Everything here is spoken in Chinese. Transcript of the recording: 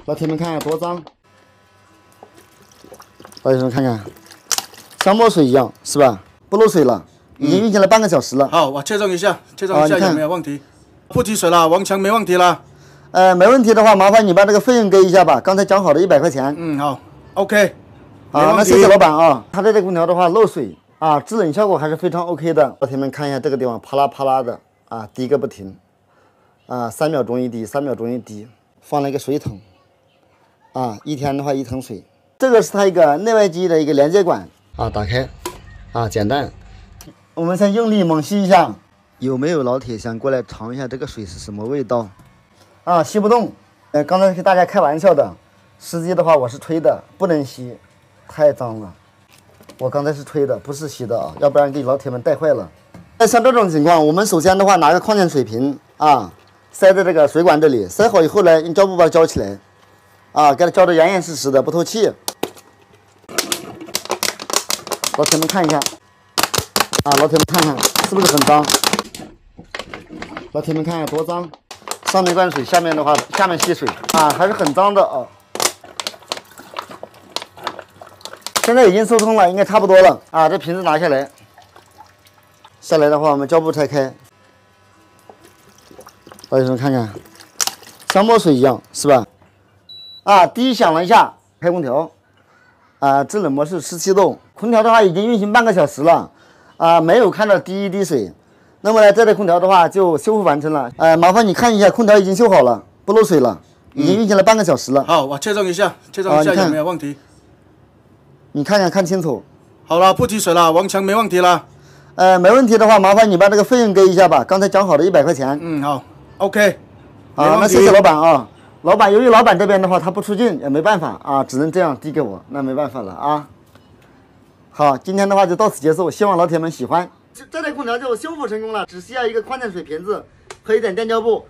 老铁们看看多脏，老铁们看看，像墨水一样是吧？不漏水了，已经运行了半个小时了。好，我确认一下有没有问题？不提水了，完全没问题了。没问题的话，麻烦你把这个费用给一下吧，刚才讲好的100块钱。嗯，好 ，OK。好，那谢谢老板啊。它的这空调的话漏水啊，制冷效果还是非常 OK 的。老铁们看一下这个地方啪啦啪啦的啊，滴个不停啊，3秒钟一滴，3秒钟一滴。放了一个水桶啊，一天的话1桶水。这个是它一个内外机的一个连接管啊，打开啊，简单。我们先用力猛吸一下，有没有老铁想过来尝一下这个水是什么味道？啊，吸不动。刚才跟大家开玩笑的，实际的话我是吹的，不能吸，太脏了。我刚才是吹的，不是吸的啊，要不然给老铁们带坏了。像这种情况，我们首先的话拿个矿泉水瓶啊，塞在这个水管这里，塞好以后呢，用胶布把它胶起来，啊，给它胶得严严实实的，不透气。老铁们看一下，啊，老铁们看看是不是很脏？老铁们看看多脏，上面灌水，下面的话下面吸水啊，还是很脏的啊。现在已经疏通了，应该差不多了啊。这瓶子拿下来，下来的话我们胶布拆开，老铁们看看，像墨水一样是吧？啊，滴响了一下，开空调，啊，制冷模式17度，空调的话已经运行半个小时了，啊，没有看到滴一滴水。那么呢，这台空调的话就修复完成了，麻烦你看一下，空调已经修好了，不漏水了，已经运行了半个小时了。好，我确认一下有没有问题？你看清楚。好了，不提水了，完全没问题了。没问题的话，麻烦你把这个费用给一下吧，刚才讲好的100块钱。嗯，好 ，OK。好，那谢谢老板啊。老板，由于老板这边的话他不出镜，也没办法啊，只能这样递给我，那没办法了啊。好，今天的话就到此结束，希望老铁们喜欢。这台空调就修复成功了，只需要一个矿泉水瓶子和一点电胶布。